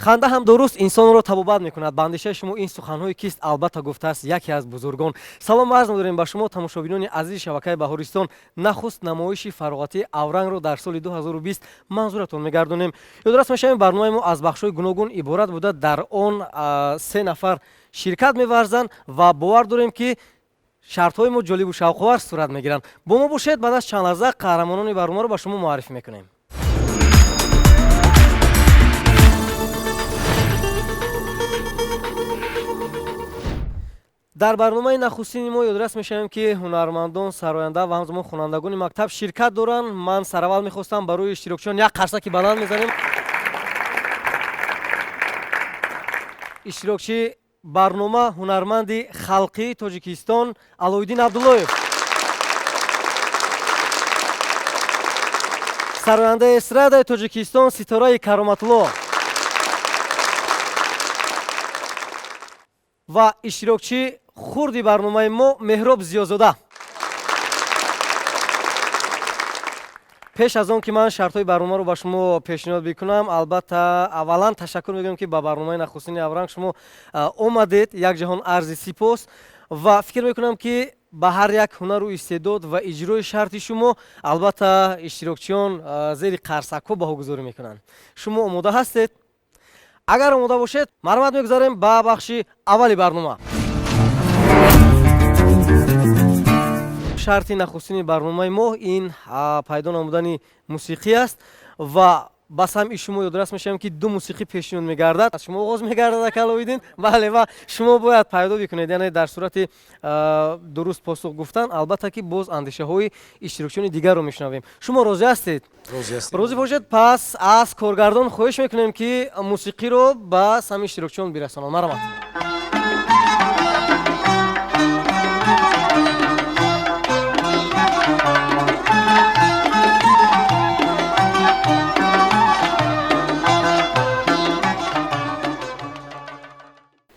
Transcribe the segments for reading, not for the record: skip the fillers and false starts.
ханда ҳам дуруст инсонро табобат мекунад. ба андешаи шумо ин суханҳои кист албатта гуфтааст яке аз бузургон. салом арз медорем ба шумо тамошобинони азизи шабакаи Баҳористон. нахуст намоиши фароғатии аврангро дар соли 2020 манзуратон мегардонем. ёдорас мешавем барномаи мо аз бахшҳои гуногун иборат буда. дар он 3 нафар ширкат меварзанд ва бовар дорем ки шартҳои мо ҷолибу шавқовар сурат мегиранд. бо мо бошед. баъд аз чанд лаҳза қаҳрамонони барномаро ба шумо муаррифӣ мекунем. дар барномаи нахустини мо ёдорас мешавем ки ҳунармандон, сароянда ва ҳамзамон хонандагони мактаб ширкат доранд. ман сараввал мехостам барои иштирокчиён як қарсаки баланд мезанем. иштирокчии барнома ҳунарманди халқии Тоҷикистон Алоиддин Абдуллоев, сарояндаи эстрадаи Тоҷикистон Ситораи Кароматулло ва иштирокчии хурди барномаи мо Меҳроб Зиёзода. пеш аз он ки ман шартҳои барномаро ба шумо пешниҳод бикунам, албатта аввалан ташаккур мегӯям ки ба барномаи нахустини Авранг шумо омадед. як ҷаҳон арзи сипос ва фикр мекунам ки ба ҳар як ҳунару истеъдод ва иҷрои шарти шумо албатта иштирокчиён зери қарсакҳо баҳогузорӣ мекунанд. шумо омода ҳастед? агар омода бошед, марҳамат мегузарем ба бахши аввали барнома. шарти нахустини барномаи мо ин пайдо намудани мусиқӣ аст ва ба самъи шумо ёдорас мешавем ки ду мусиқӣ пешниҳод мегардад. аз шумо оғоз мегардад ака Алоиддин. бале, ва шумо бояд пайдо бикунед, яъне дар сурати дуруст посух гуфтан. албатта ки боз андешаҳои иштирокчиёни дигарро мешунавем. шумо розӣ ҳастед? розӣ бошед. пас аз коргардон хоҳиш мекунем ки мусиқиро ба самъи иштирокчиён бирасонад. марҳамат.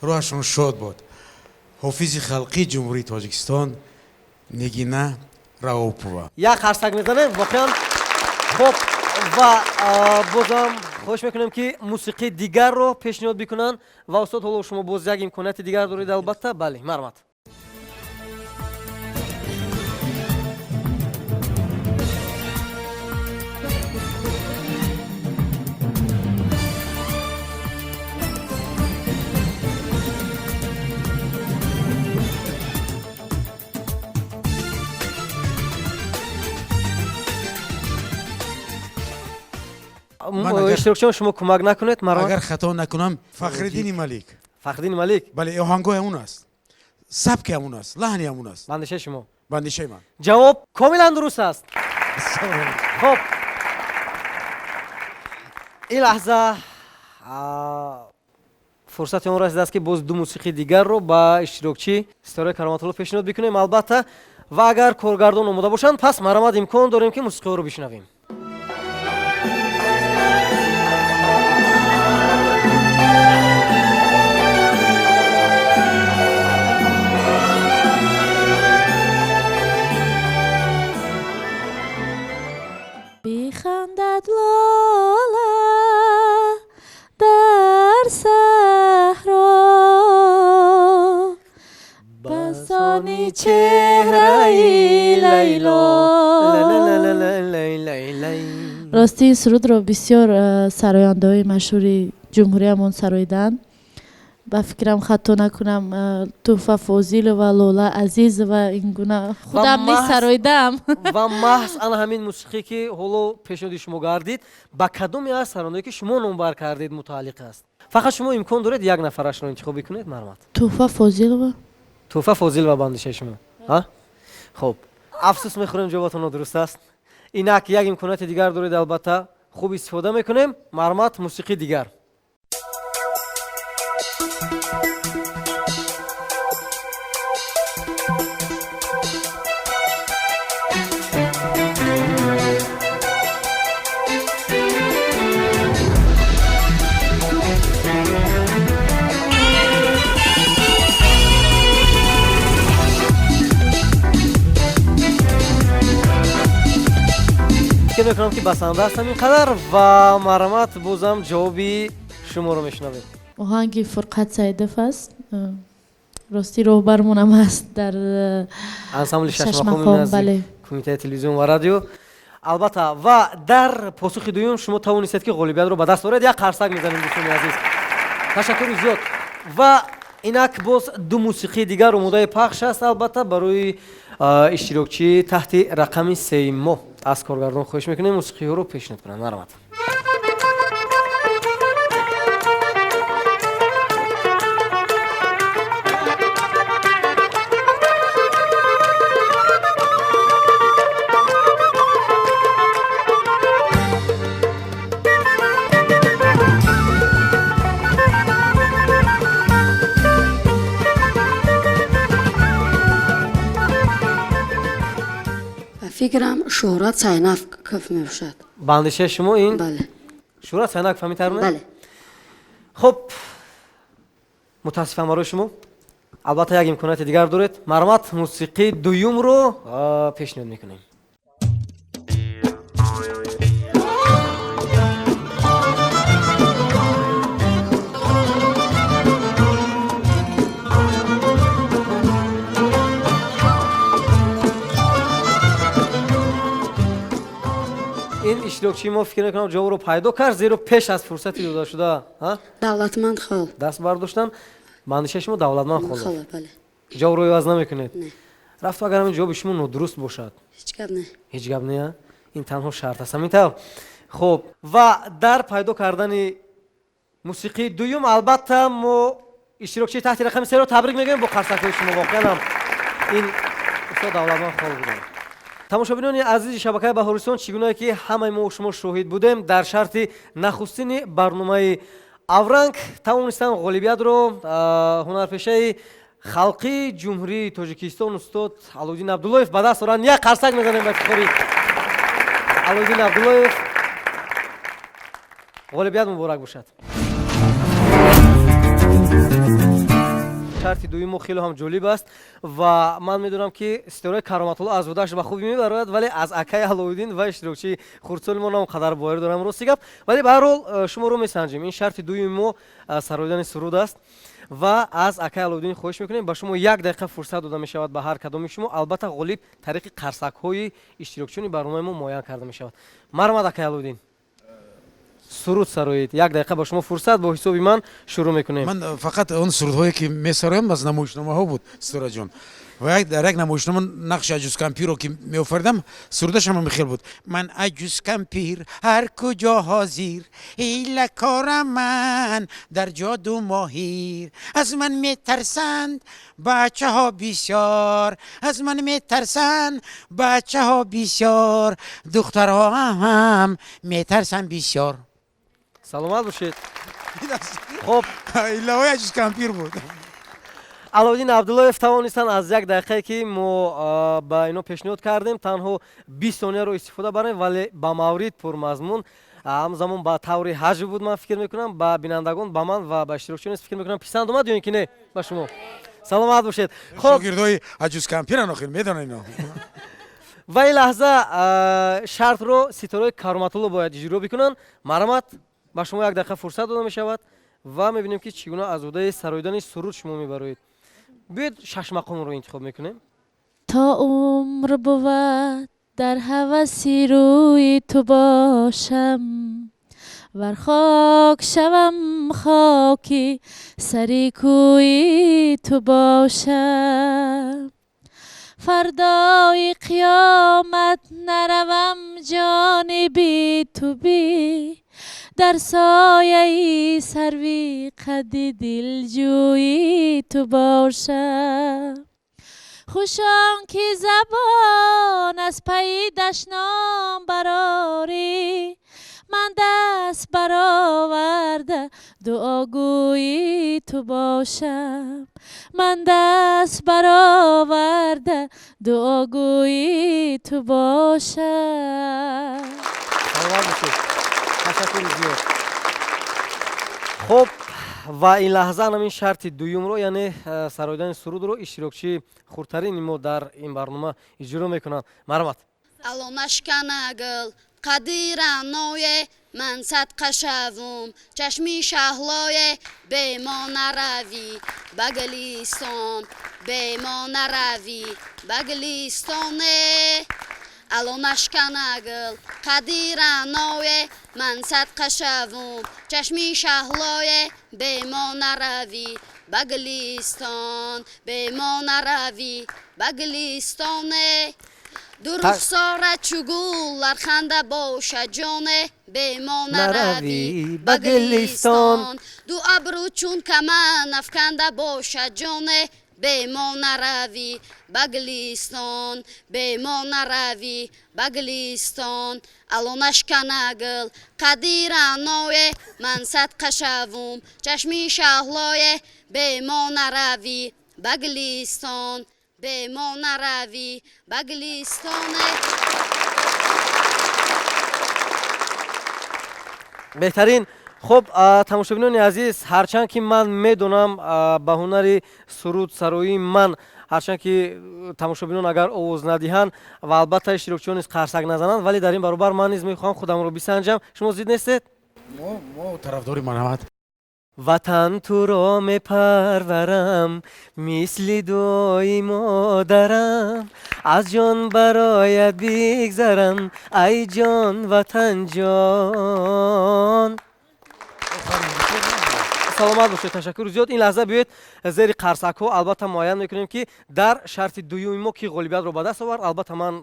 روحشون شاد بود. حافظ خلقی جمهوری تاجیکستان نگینه راوپووا. یک خرسک میزنیم واقعا. خب و بازم خواهش میکنم که موسیقی دیگر رو پیشنهاد بکنن و استاد حالا شما باز یک امکانات دیگر دارید البته. بله، مرحمت. اشتراکچیان شما کمک نکنید مرا. اگر خطا نکنم فخرالدین ملک. فخرالدین ملک. بله، آهنگای همون است. سبک همون است. لحنی همون است. بندشه شما. بندشه من. جواب کاملا درست است. خب این لحظه فرصت اون رسیده است که باز دو موسیقی دیگر رو با اشتراکچی ستاره کرامت‌الله پیشنهاد بکنیم البته. و اگر کارگردان آماده باشند پس مرامت امکان داریم که موسیقی رو بشنویم. بیخندد لاله در صحرا بسانی چهره لیلا. راستی این سرود را بسیار سراینده‌های مشهوری جمهوریمون سراییدن. با فکرم خطا نکنم توفه فوزیل و لاله عزیز و این گونه خودم نیست سراییدم. و محض آن همین موسیقی که حالا پیشنهاد شما کردید با کدومی از سراینده‌ای که شما نامبر کردید متعلق است؟ فقط شما امکان دارید یک نفرش رو انتخاب کنید. مرحمت. توفه فوزیل و توفه فوزیل و بندشه شما. ها؟ خب افسوس میخوریم جوابتون درست است. اینک یک امکانات دیگر دارید البته خوب استفاده میکنیم. مرحمت. موسیقی دیگر. фикр мекунам ки басанда ҳастам инқадар ва марҳамат бозам ҷавоби шуморо мешунавем. оҳанги Фурқат Саидов аст. рости роҳбармонам аст дар ансамбли Шашмахон, шашмахон бале. кумитаи телевизион ва радио. албатта ва дар посухи дуюм шумо тавонистед ки ғолибиятро ба даст оред. як қарсак мезанем дӯстони азиз. ташаккури зиёд. ва инак боз ду мусиқии дигар омодаи пахш аст албатта барои иштирокчӣ таҳти рақами 3 моҳ. аз коргардон хоҳиш мекунем мусиқиҳоро пешниҳод кунанд. марҳамат. فکرم شهرت سینف کف می باشد. бандишаи шумо ин بله шӯҳрат сайнак фаҳмитарунед? بله хуб мутаассифам барои шумо. албатта як имконияти дигар доред. марҳамат мусиқии дуюмро пешниҳод мекунем. ин иштирокчии мо фикр мекунам ҷавобро пайдо кард, зеро пеш аз фурсати додашуда دولتمند خال даст бардоштан. бандишаи шумо давлатманд холо. خاله بله ҷавобро иваз намекунед. نه рафту агар ҳамин ҷавоби шумо нодуруст бошад, هیچ گپ نه. ҳеҷ гап неа. ин танҳо шарт аст ҳамин. хуб ва дар пайдо кардани мусиқии дуюм албатта мо иштирокчии таҳти рақами 3-ро табрик мегӯем бо қарсакҳои шумо. воқеан ҳам ин устод давлатманд хол буданд. тамошобинони азизи шабакаи Баҳористон, чӣ гуна ки ҳамаи мо шумо шоҳид будем, дар шарти нахустини барномаи авранг тавонистанд ғолибиятро ҳунарпешаи халқии ҷумҳурии Тоҷикистон устод Алоиддин Абдуллоев ба даст оранд. як қарсак мезанем ба ифтихори Алоиддин Абдуллоев. ғолибият муборак бошад. шарти дуюмо хеле ҳам ҷолиб аст ва ман медонам ки ситораи Кароматулло аз вудааш ба хубӣ мебарояд, вале аз акаи Алоиддин ва иштирокчии хурдсоли мо нам қадар бояр дорам. рости гап, вале ба ҳар ҳол шуморо месанҷем. ин шарти дуюми мо сароидани суруд аст ва аз акаи Алоиддин хоҳиш мекунем ба шумо 1 дақиқа фурсат дода мешавад ба ҳар кадоми шумо. албатта ғолиб тариқи қарсакҳои иштирокчиёни барномаи мо муайян карда мешавад. марҳамат акаи Алоиддин. суруд сароед. 1 дақиқа ба шумо фурсат, бо ҳисоби ман шурӯъ мекунем. من فقط اون سرودهایی که میسرایم از نمایشنامه ها بود ستاره جان و در یک نمایشنامه نقش عجوز کمپیر رو که می آفردم سرودش هم میخیل بود. من عجوز کمپیر هر کجا حاضر ایله کارم من در جادو ماهیر از من میترسند بچه ها بسیار از من میترسند بچه ها بسیار دخترها هم میترسن بسیار. саломат бошед. хуб ایله های عجوز کمپیر بود. Алоиддин Абдуллоев тавонистанд аз 1 дақиқае ки мо ба ино пешниҳод кардем танҳо 20 сонияро истифода барем, вале ба маврид пурмазмун. ҳамзамон ба таври ҳаҷв буд. ман фикр мекунам ба бинандагон, ба ман ва ба иштирокчиён фикр мекунам писанд омад ё ин ки не ба шумо. саломат бошед. хуб شاگردای عجوز کمپیر ناخیر میدونن اینا. ва ин лаҳза шартро ситораи Кароматулло бояд иҷро бикунанд. марҳамат ба шумо 1 дақиқа фурсат дода мешавад ва мебинем ки чӣ гуна аз ӯдаи сароидани суруд шумо мебароед. биёед 6 мақомро интихоб мекунем. تا عمر بود در هوسی روی تو باشم ور خاک شوم خاکی سری کوی تو باشم فردای قیامت نروم جانبی تو بی در سایه سروی قد دلجویی تو باشم خوشان که زبان از پی دشنام براری من دست برآورده دعاگویی تو باشم من دست برآورده دعاگویی تو باشم. саломат бошед. ташаккури зиёд. хуб ва ин лаҳза ҳамин шарти дуюмро, яъне сароидани сурудро иштирокчии хурдтарини мо дар ин барнома иҷро мекунанд. марҳамат. الانش کنگل قدیرانوی من صدقه شوم چشمی شهلای به ما نروی بگلیستان به ما نروی بگلیستانه الانش کنگل قدیرانوی من صدقه شوم چشمی شهلای به ما نروی بگلیستان به ما نروی بگلیستانه دو رخسار چگولر خنده باشه جانه به ما نروی بگلیستان دو ابرو چون کمن افکنده باشه جانه به ما نروی بگلیستان به ما نروی بگلیستان الانش کنگل قدیرانوی من صدقه شوم چشمی شهلای به ما نروی بگلیستان به ما نروی بگلیستان بهترین. خب тамошобинони азиз, ҳарчанд ки ман медонам ба ҳунари суруд сароии ман, ҳарчанд ки тамошобинон агар овоз надиҳанд ва албатта иштирокчиён низ қарсак назананд, вале дар ин баробар ман низ мехоҳам худамро бисанҷам. Шумо зид нестед? мо тарафдори Маҳмад. ватан туро мепарварам мисли дуои модарам аз ҷон бароят бигзарам ай ҷон ватанҷон. саломат бошед. ташаккури зиёд. ин лаҳза биёед зери қарсакҳо албатта муайян мекунем ки дар шарти дуюми мо ки ғолибиятро ба даст овард. албатта ман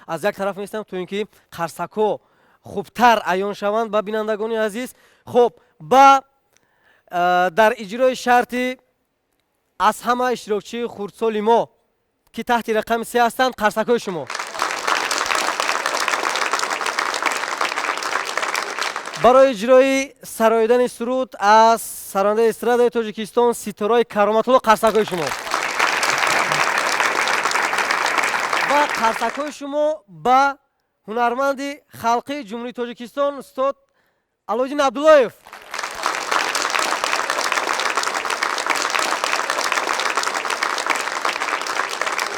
аз як тараф нестам то ин ки қарсакҳо хубтар аён шаванд ба бинандагони азиз. хоб ба дар иҷрои шарти аз ҳама иштирокчии хурдсоли мо ки таҳти рақами 3 ҳастанд, қарсакҳои шумо. барои иҷрои сароидани суруд аз сарондаи эстрадаи тоҷикистон ситораи кароматулло, қарсакҳои шумо. ва қарсакҳои шумо ба ҳунарманди халқии ҷумҳурии тоҷикистон устод Алоиддин Абдуллоев.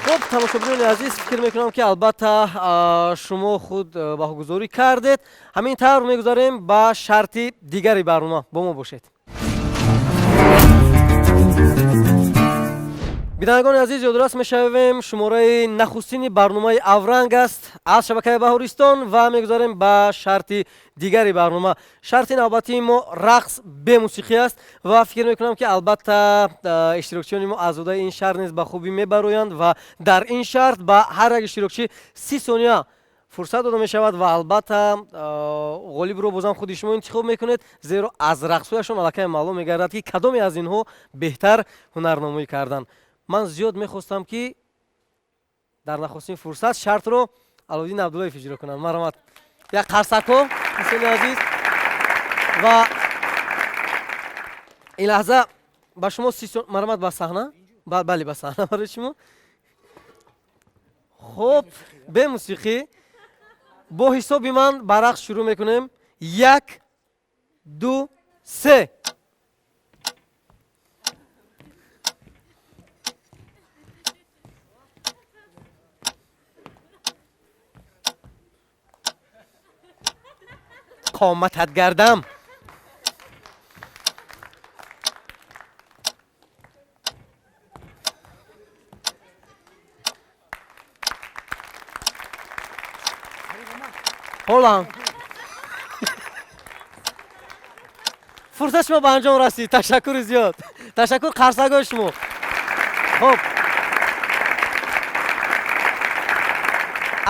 خب тамошобинони азиз, фикр мекунам ки албатта шумо худ баҳогузорӣ кардед. ҳамин тавр мегузарем ба шарти дигари барнома. бо мо бошед. бинандагони азиз, ёдорас мешавем шумораи нахустини барномаи Авранг аст аз шабакаи Баҳористон ва мегузарем ба шарти дигари барнома. шарти навбатии мо рақс бе мусиқӣ аст ва фикр мекунам ки албатта иштирокчиёни мо азодаи ин шарт низ ба хубӣ мебароянд ва дар ин шарт ба ҳар як иштирокчӣ 30 сония фурсат дода мешавад ва албатта ғолибро бозам худи шумо интихоб мекунед, зеро аз рақсҳояшон аллакай маълум мегардад ки кадоме аз инҳо беҳтар ҳунарномоӣ карданд. ман зиёд мехостам ки дар нахустин фурсат шартро Алоиддин Абдуллоев иҷро кунанд. марҳамат. як қарсакҳо дӯстони азиз ва ин лаҳза ба шумо 30 марҳамат ба саҳна. бале ба саҳна барои шумо. хуб, бе мусиқӣ бо ҳисоби ман ба рақс шурӯъ мекунем. 1 2 3. قامتت گردم. حالا فرصت شما به انجام رسید. تشکر زیاد. تشکر قرصگاه شما. خب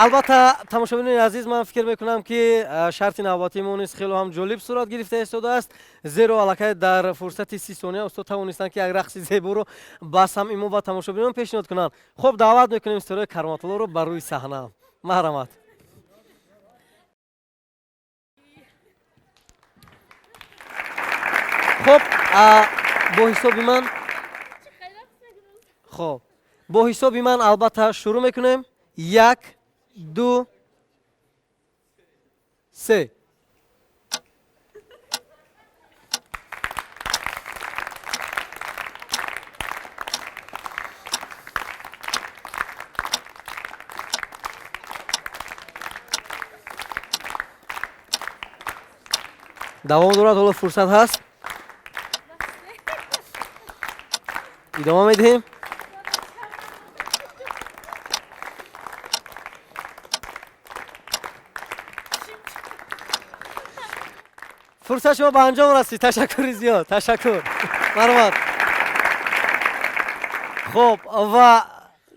البته تماشابینان عزیز، من فکر میکنم که شرط نوبتی ما نیز خیلی هم جالب صورت گرفته ایستاده است، زیرا علاقه در فرصت 30 ثانیه استاد توانستند که یک رقص زیبا رو بس هم ایمو با تماشابینان پیشنهاد کنند. خب دعوت میکنیم استاد کرامت‌الله رو بر روی صحنه. مرحمت. خب با حساب من البته شروع میکنیم. 1 2 3. давом дорад, ҳоло фурсат ҳаст. идома медиҳем. фурсат шумо ба анҷом расид. ташаккури зиёд. ташаккур. марҳамат. хуб, ва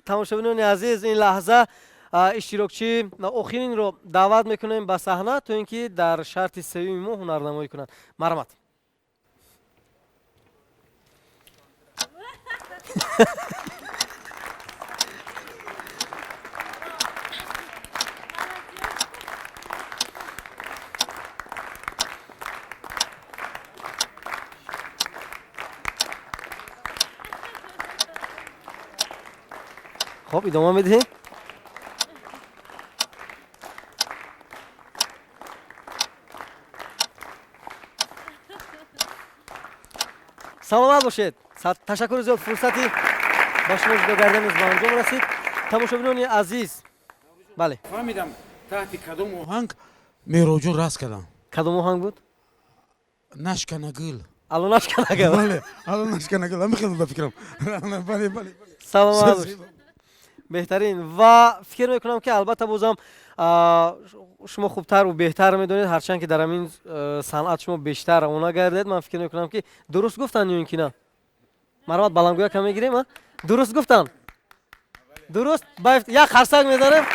тамошобинони азиз, ин лаҳза иштирокчӣ охиринро даъват мекунем ба саҳна, то ин ки дар шарти севими мо ҳунарнамоӣ кунанд. марҳамат. خب ادامه میدهیم. سلامت باشید. تشکر زیاد فرصتی با شما جدا کردنیز به انجام رسید. تماشاگران عزیز. بله. فهمیدم تحت کدام آهنگ مهراجون راست کردم. کدام آهنگ بود؟ نشکنه گل. الان نشکنه گل. بله. الان نشکنه گل. من خیلی بفکرم. بله بله. سلامت باشید. بهترین و فکر میکنم که البته بازم شما خوبتر و بهتر میدونید، هرچند که در همین صنعت شما بیشتر اونا گردید. من فکر میکنم که درست گفتن یا اینکه نه. مرحمت بلندگویا کم میگیریم. درست گفتن. درست یک خرسک میذارم.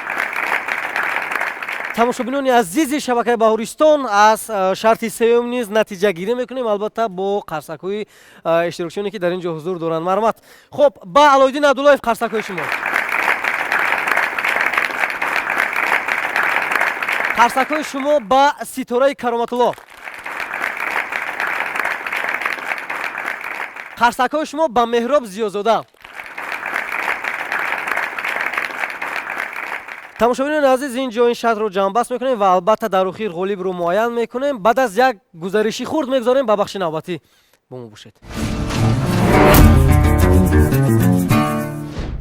тамошобинони азизи шабакаи Баҳористон аз шарти сеюм низ натиҷа гирӣ мекунем, албатта бо қарсакҳои иштирокчионе ки дар ин ҷо ҳузур доранд. марҳамат. хуб, ба Алоиддин Абдуллоев қарсакҳои шумо. қарсакҳои шумо ба Ситораи Кароматулло. қарсакҳои шумо ба Меҳроб Зиёзода. тамошобинони азиз, ин ҷо ин шартро ҷамъбаст мекунем ва албатта дар охир ғолибро муайян мекунем. баъд аз як гузариши хурд мегузорем ба бахши навбатӣ. бо мо бошед.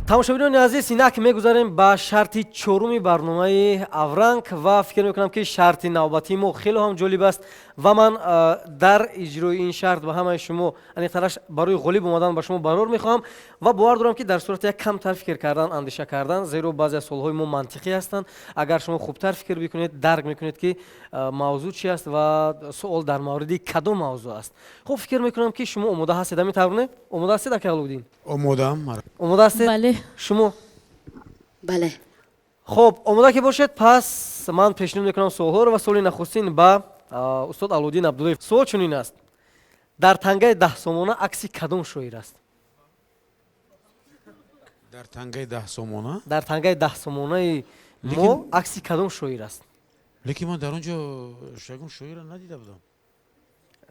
тамошобинони азиз, инак мегузарем ба шарти чоруми барномаи Авранг ва фикр мекунам ки шарти навбатии мо хеле ҳам ҷолиб аст ва ман дар иҷрои ин шарт ба ҳамаи шумо аниқтараш барои ғолиб омадан ба шумо барор мехоҳам ва бовар дорам ки дар сурати як камтар фикр кардан, андеша кардан, зеро баъзе аз суолҳои мо мантиқӣ ҳастанд. агар шумо хубтар фикр бикунед, дарк мекунед ки мавзӯъ чи аст ва суол дар мавриди кадом мавзӯъ аст. хуб, фикр мекунам ки шумо омода ҳастед. ҳамин тавр не? омода ҳастед ака Алоиддин? омодаам. омода ҳастед? бале. шумо? бале. хуб, омода ки бошед, пас ман пешниҳод мекунам суолҳоро ва суоли нахустин ба устод Алоиддин Абдуллоев. суол чунин аст: дар тангаи 10 сомона акси кадом шоир аст? дар тангаи 10 сомона? дар тангаи 10 сомонаи мо акси кадом шоир аст? лекин ман дар он ҷо шагун шоира надида будам.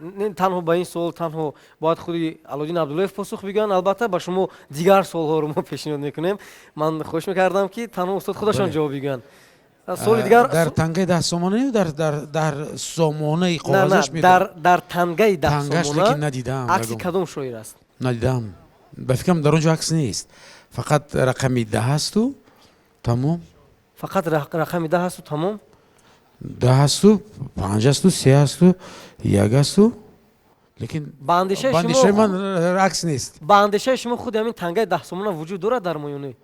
не танҳо ба ин суол танҳо бояд худи Алоиддин Абдуллоев посух бигӯянд. албатта ба шумо дигар суолҳоро мо пешниҳод мекунем. ман хоҳиш мекардам ки танҳо устод худашон ҷавоб бигӯянд. суоли дигар дар тангаи 10 сомона ё дар сомонаи қоғазаш не, дар тангаи 10 тангаш сомона лекин надидам. акси кадом шоир аст? надидам. ба фикрам дар он ҷо акс нест. фақат рақами 10 асту тамом. фақат рақами 10 асту тамом? 10 асту, 5 асту, 3 асту, 1 асту. лекин ба андешаи ман акс нест. ба андешаи шумо худи ҳамин тангаи 10 сомона вуҷуд дорад дар мо ё не?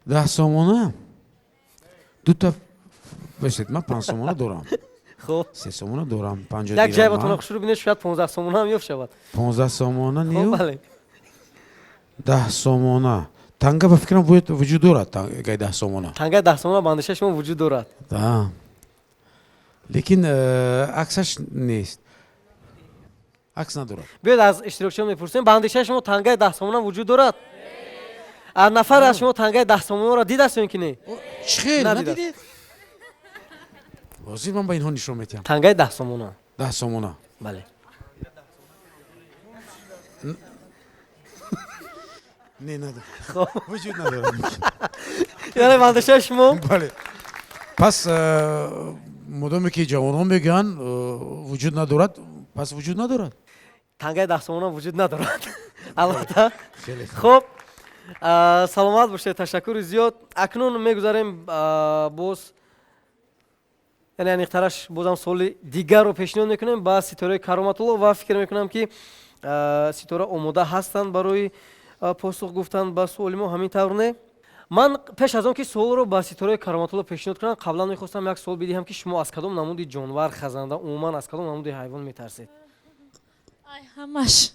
10 сомона дута бесед. ман 5 сомона дорам. хуб, 3 сомона дорам. 5 як ҷай ба тунохшуру бинед, шояд 15 сомона ҳам ёфт шавад. 15 сомона хуб, неё. бале. 10 сомона. танга ба фикрам вуҷуд дорад. тангаи 10 сомона. тангаи 10 сомона ба андешаи шумо вуҷуд дорад. Да. лекин аксаш нест. акс надорад. биёед аз иштирокчиён мепурсем, ба андешаи шумо тангаи 10 сомона вуҷуд дорад? нафар аз шумо тангаи 10 сомонаро дидааст ё ин ки не? чӣ хел Надидад. надидед? ҳозир ман ба инҳо нишон медиҳам. тангаи 10 сомона. 10 сомона. бале. не надорад. хуб, вуҷуд надорад. яъне ба андешаи шумо бале. пас модоме ки ҷавонҳо мегӯянд вуҷуд надорад, пас вуҷуд надорад. тангаи 10 сомона вуҷуд надорад. албатта. Хеле хуб, саломат бошед. ташаккури зиёд. акнун мегузарем боз یعنی انیخترش بازم سوال دیگر رو پیشنهاد میکنیم با ستاره کرامت‌الله و فکر میکنم که ستاره آماده هستند برای پاسخ گفتن به سوال ما. همین طور نه. من پیش از آن که سوال رو با ستاره کرامت‌الله پیشنهاد کنم قبلا میخواستم یک سوال بدهم که شما از کدام نمود جانور خزنده عموما از کدام نمود حیوان میترسید؟ ای همش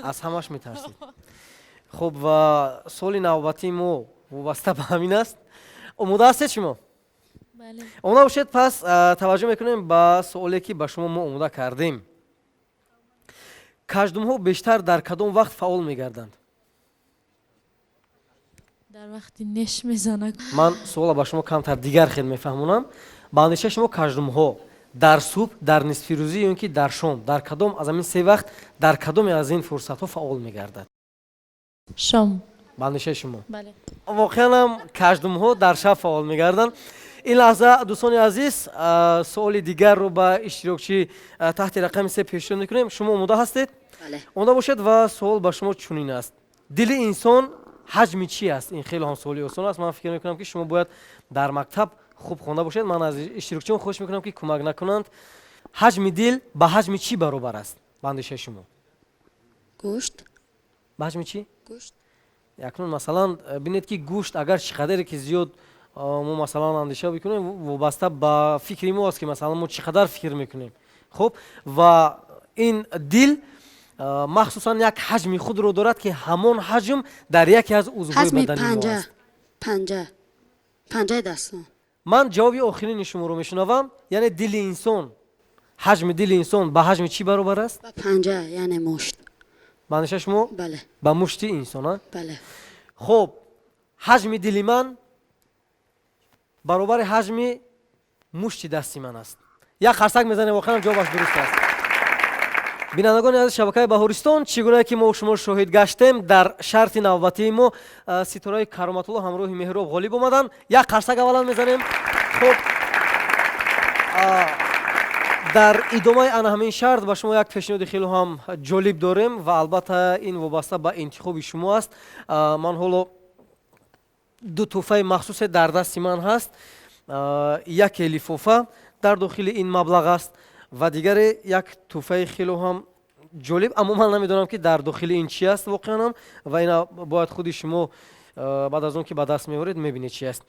از همش میترسید. خب و سوال نوبتی ما وابسته به همین است. آماده هستید شما؟ بله. آماده باشید. پس توجه میکنیم به سوالی که به شما ما آماده کردیم. کژدم‌ها بیشتر در کدام وقت فعال میگردند؟ در وقتی نش میزنه. من سوال به شما کمتر دیگر خیلی میفهمونم. به اندیشه شما کژدم‌ها در صبح، در نصف روزی یا اینکه در شام، در کدام از این سه وقت در کدام از این فرصت‌ها فعال میگردد؟ شام. به اندیشه شما بله. واقعا هم کژدم‌ها در شب فعال میگردند. این لحظه دوستان عزیز سوال دیگر رو به اشتراکچی تحت رقم 3 پیشنهاد میکنیم. شما آماده هستید؟ بله. آماده باشید و سوال به شما چنین است. دل انسان حجم چی است؟ این خیلی هم سوالی آسان است. من فکر میکنم که شما باید در مکتب خوب خوانده باشید. من از اشتراکچیان خواهش میکنم که کمک نکنند. حجم دل به حجم چی برابر است؟ به اندیشه شما گوشت. به حجم چی؟ گوشت. اکنون مثلا ببینید که گوشت اگر چقدر که زیاد ما مثلا اندیشه بکنیم وابسته به فکر ما است که مثلا ما چقدر فکر میکنیم. خب و این دل مخصوصا یک حجم خود رو دارد که همون حجم در یکی از عضوهای حجم بدنی ما است. پنجه دستان. من جوابی آخرین شما رو میشنوم. یعنی دل انسان، حجم دل انسان به حجم چی برابر است؟ با پنجه یعنی مشت. به اندیشه شما بله. به مشت انسان. بله. خب حجم دل من برابر حجم مشت دستی من است. یک خرسک میزنه. واقعا جوابش درست است. بینندگان از شبکه بهارستان، چگونه که ما شما شاهد گشتیم در شرط نوبتی ما ستاره کرامت‌الله همراه مهراب غالب اومدن. یک خرسک اولا میزنیم. خب در ادامه آن همین شرط با شما یک پیشنهاد خیلی هم جالب داریم و البته این وابسته به انتخاب شما است. من حالا دو تحفه مخصوص در دست من هست. یک لفافه در داخل این مبلغ است و دیگر یک تحفه خیلی هم جالب، اما من نمیدونم که در داخل این چی است واقعا هم و اینا باید خودی شما بعد از اون که به دست میارید میبینید چی است.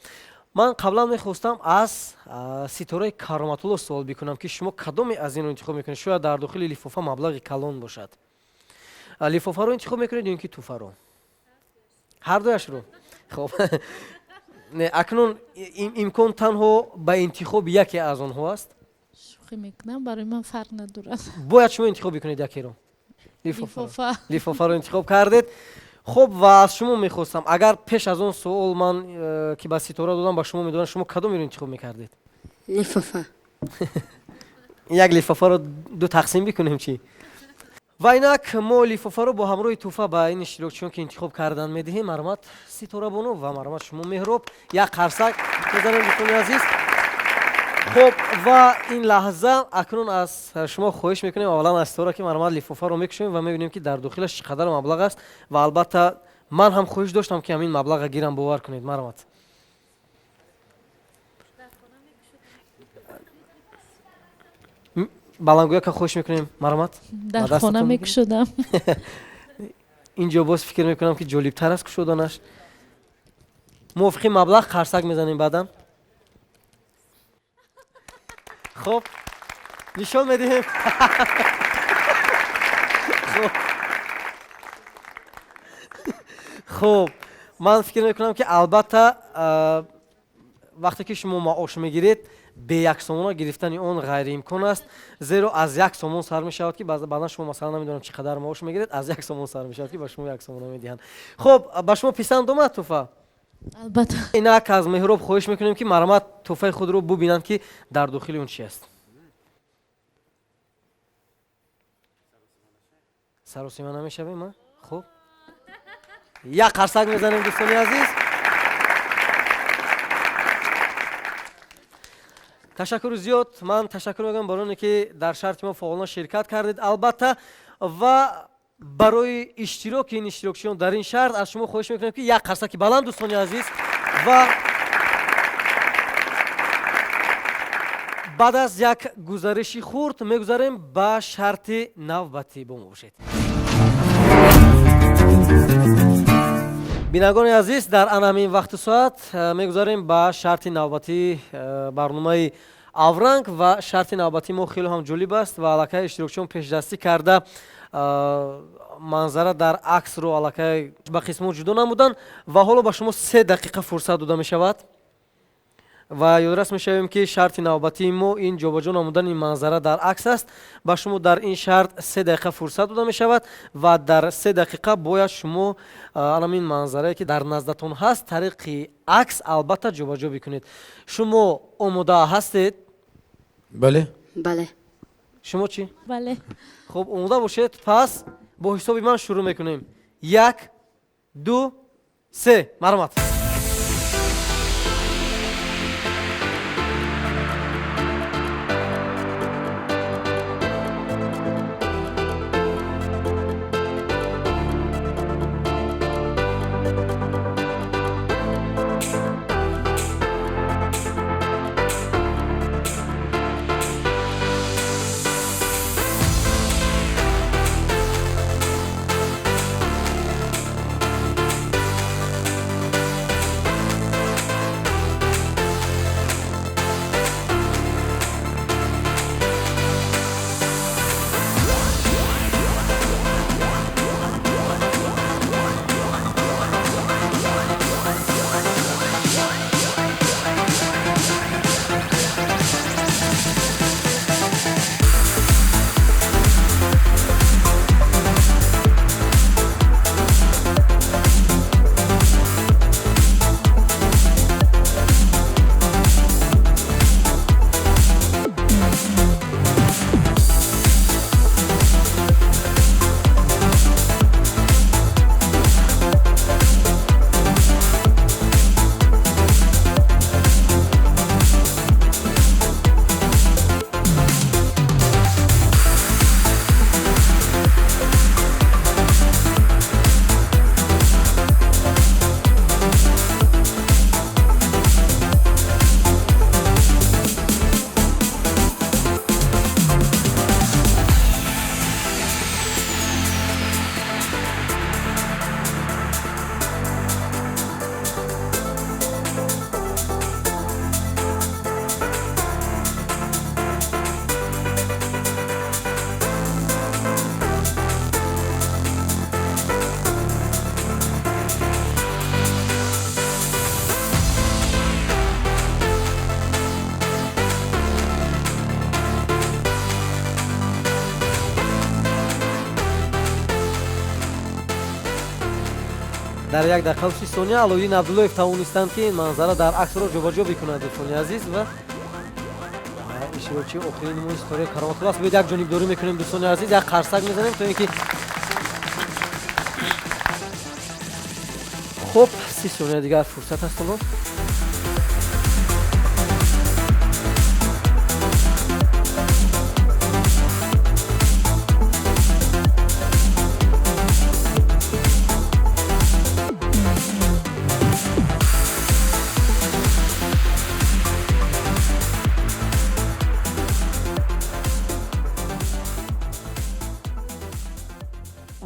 من قبلا میخواستم از ستاره کرامت‌الله سوال بکنم که شما کدام از این رو انتخاب میکنید؟ شاید در داخل لفافه مبلغ کلان باشد. لفافه رو انتخاب میکنید یا اینکه تحفه رو؟ هر دویش رو. خب نه اکنون امکان تنها به انتخاب یکی از آنها است. شوخی میکنم، برای من فرق ندارد. باید شما انتخاب بکنید یکی رو. لفافه رو انتخاب کردید. خب و از شما میخواستم اگر پیش از اون سوال من که به ستاره دادم با شما میدونم شما کدوم رو انتخاب میکردید؟ لفافه. یک لفافه رو دو تقسیم بکنیم چی؟ و اینک ما لفافه رو با همراه تحفه به این اشتراکچیان که انتخاب کردن میدهیم. مرحمت ستاره بانو و مرحمت شما مهراب. یک خرسک میزنیم دوستان عزیز. خب و این لحظه اکنون از شما خواهش میکنیم اولا از ستاره که مرحمت لفافه رو میکشیم و میبینیم که در داخلش چقدر مبلغ است و البته من هم خواهش داشتم که همین مبلغ گیرم باور کنید. مرحمت. بلنگویا که خواهش میکنیم. مرحمت. در خانه میکشدم. اینجا باز فکر میکنم که جالب تر است کشودنش. موافقی مبلغ خرسک میزنیم بعدم. خب نشان میدیم. خب من فکر میکنم که البته وقتی که شما معاش میگیرید به یک سومون گرفتن اون غیر امکان است، زیرا از یک سومون سر میشود که بعدا شما مثلا نمیدونم چقدر معاش میگیرید از یک سومون سر میشود که به شما یک سومون میدهند. خب به شما پسند اومد تحفه؟ البته. اینا که از مهراب خواهش میکنیم که مرحمت تحفه خود رو ببینند که در داخل اون چی است. سر و سیما نمیشویم ما؟ خب یک خرسک میزنیم دوستان عزیز. تشکر زیاد. من تشکر میگم برای اینکه در شرط ما فعالانه شرکت کردید البته و برای اشتراک این اشتراکچیان در این شرط از شما خواهش میکنم که یک خرسک بلند دوستان عزیز و баъд аз як гузариши хурд мегузарем ба шарти навбатӣ бо мо бошед. бинагони азиз, дар анамин вақту соат мегузарем ба шарти навбатии барномаи авранг ва шарти навбатии мо хеле ҳам ҷолиб аст ва аллакай иштирокчиён пешдастӣ карда манзара дар аксро аллакай ба қисмот ҷудо намуданд ва ҳоло ба шумо 3 дақиқа фурсат дода мешавад ва ёдрас мешавем ки шарти навбатии мо ин ҷобаҷо намудани манзара дар акс аст. ба шумо дар ин шарт 3 дақиқа фурсат дода мешавад ва дар 3 дақиқа бояд шумо анамин манзарае ки дар наздатон ҳаст тариқи акс албатта ҷобаҷо бикунед. шумо омода ҳастед? бале. бале. шумо чӣ? бале. хуб, омода бошед. пас бо ҳисоби ман шурӯъ мекунем. 1 2 3 марҳамат. дар 1 дақиқа 30 сония Алоиддин Абдуллоев тавонистанд ки ин манзара дар аксро ҷобаҷо бикунад. дӯстони азиз, ва иштирокчии охирини мо историяи Кароматулло аст. бояд як ҷонибдорӣ мекунем дӯстони азиз, як қарсак мезанем то ин ки хуб 30 сония дигар фурсат аст. ҳоло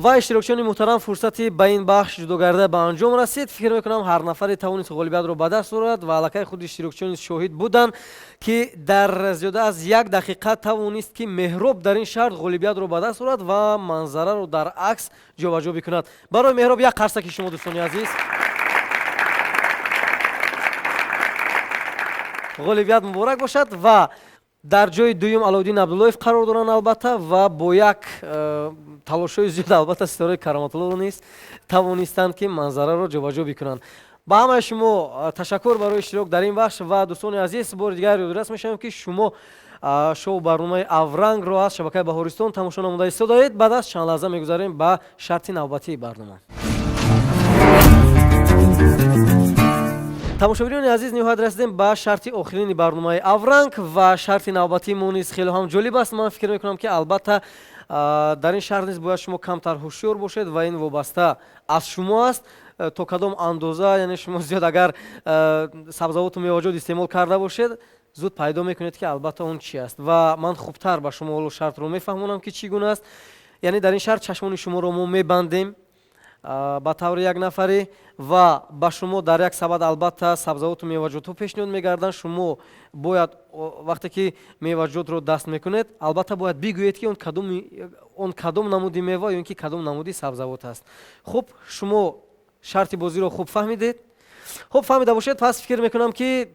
ва иштирокчиёни муҳтарам фурсати ба ин бахш ҷудо гарда ба анҷом расид. фикр мекунам ҳар нафаре тавонист ғолибиятро ба даст орад ва аллакай худи иштирокчиёни шоҳид буданд ки дар зиёда аз 1 дақиқа тавонист ки меҳроб дар ин шарт ғолибиятро ба даст орад ва манзараро дар акс ҷобаҷо бикунад. барои меҳроб як қарсаки шумо дӯстони азиз. ғолибият муборак бошад. ва дар ҷои дуюм Алоиддин Абдуллоев қарор доранд албатта ва бо як талошҳои зиёд албатта ситораи Кароматулло низ тавонистанд ки манзараро ҷобаҷо бикунанд. ба ҳамаи шумо ташаккур барои иштирок дар ин бахш ва дӯстони азиз, бори дигар ёдорас мешавем ки шумо шоу барномаи Аврангро аз шабакаи Баҳористон тамошо намуда истодаед. баъд аз чанд лаҳза мегузарем ба шарти навбатии барнома. тамошобинони азиз, ниҳоят расидем ба шарти охирини барномаи Авранг ва шарти навбатии мо низ хеле ҳам ҷолиб аст. ман фикр мекунам ки албатта дар ин шарт низ бояд шумо камтар ҳушёр бошед ва ин вобаста аз шумо аст. то кадом андоза, яъне шумо зиёд агар сабзавоту мевоҷот истеъмол карда бошед, зуд пайдо мекунед ки албатта он чӣ аст ва ман хубтар ба шумо ҳоло шартро мефаҳмонам ки чӣ гуна аст. яъне дар ин шарт чашмони шуморо мо мебандем ба таври як нафарӣ ва ба шумо дар як сабад албатта сабзавоту меваҷотҳо пешниҳод мегарданд. шумо бояд вақте ки меваҷотро даст мекунед албатта бояд бигӯед ки он кадом намуди мева ё ки кадом намуди сабзавот аст. хуб шумо шарти бозиро хуб фаҳмидед. хуб фаҳмида бошед, пас фикр мекунам ки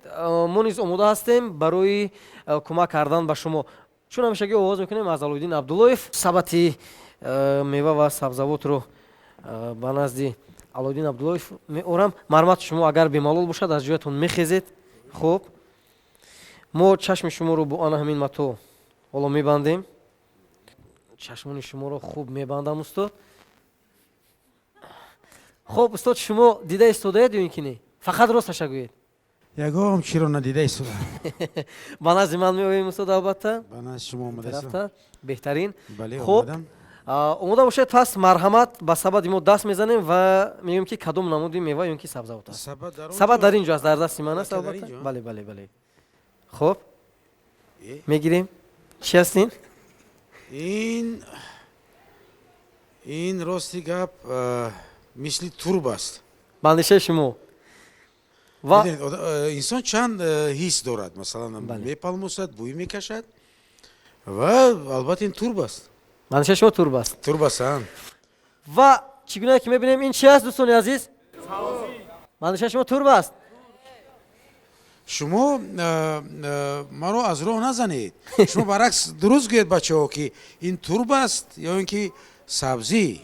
мо низ омода ҳастем барои кӯмак кардан ба шумо. чун ҳамешагӣ оғоз мекунем аз Алоиддин Абдуллоев. сабати мева ва сабзавотро ба назди Алоиддин Абдуллоев меорам. марҳамат, шумо агар бемалол бошад аз ҷоятон мехезед. хуб мо чашми шуморо бо ана ҳамин матоъ ҳоло мебандем. чашмони шуморо хуб мебандам устод. хуб устод, шумо дида истодаед ё ин ки не? фақат росташа гӯед. ягом чиро надида истода. ба назди ман меоем устод. албатта ба назди шумо омадаст. рафта беҳтарин. бале хуб омадам. омода бошед, пас марҳамат ба сабади мо даст мезанем ва мегӯем ки кадом намуди мева ё ки сабзавот аст. сабад дар ин ҷо аст, дар дасти ман аст. Дар албатта ин ҷо? бале бале бале. хуб мегирем. чӣ астин? ин рости гап мисли турб аст. ба андешаи шумо ва инсон чанд ҳис дорад. масалан Бале. мепалмусад, бӯй мекашад ва албатта ин турб аст. ба андешаи шумо турб аст. турб аст. ва чӣ гуна ки мебинем ин чӣ аст дӯстони азиз? ба андешаи шумо турб аст. шумо маро аз роҳ назанед. шумо баръакс дуруст гӯед бачаҳо ки ин турб аст ё ин ки сабзӣ.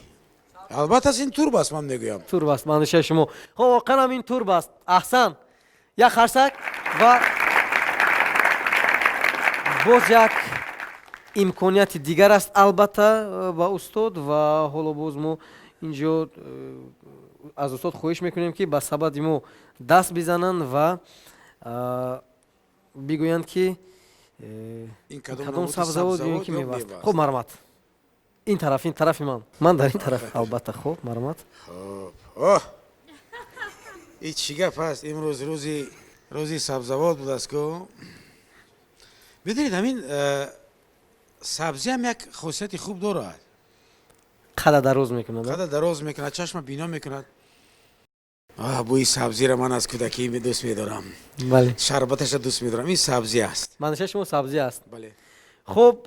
албатта ин турб аст ман мегӯям. турб аст ба андешаи шумо. хоб воқеан ҳам ин турб аст. аҳсан. як харсак ва боз як имконияти дигар аст албатта ба устод ва ҳоло боз мо ин ҷо аз устод хоҳиш мекунем ки ба сабади мо даст бизананд ва бигӯянд ки ин кадом сабзавот ё ин ки мева аст. хуб марҳамат. ин тарафи ман дар ин тараф албатта. хуб марҳамат. ин чӣ гап аст? имрӯз рӯзи сабзавот будааст ку. бидонед ҳамин сабзиам як хусусияти хуб дорад. қада дароз мекунад. қада дароз мекунад, чашма бино мекунад. бӯи сабзиро ман аз кӯдакӣ дӯст медорам. бале. шарбаташа дӯст медорам. ин сабзӣ аст. манзишаи шумо сабзӣ аст. бале. хуб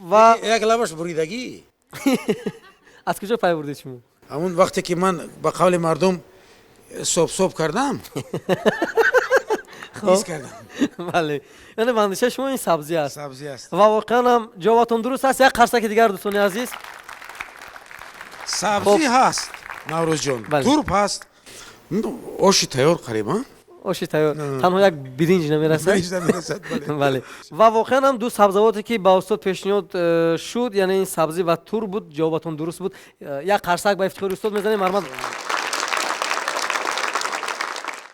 ва як лабаш буридагӣ. аз куҷо пай бурдед шумо? ҳамун вақте ки ман ба қавли мардум соб кардам. ҳис кардам. бале. яъне мандишаи шумо ин сабзӣ аст. сабзӣ аст. ва воқеан ҳам ҷавобатон дуруст аст. як қарсаки дигар дӯстони азиз. сабзӣ ҳаст наврӯзҷон. Бале. турб ҳаст. оши тайёр қариба. оши тайёр. танҳо як биринҷ намерасад. бале. ва воқеан ҳам ду сабзавоте ки ба устод пешниҳод шуд, яъне ин сабзӣ ва тур буд. ҷавобатон дуруст буд. як қарсак ба ифтихори устод мезанем. марҳамат.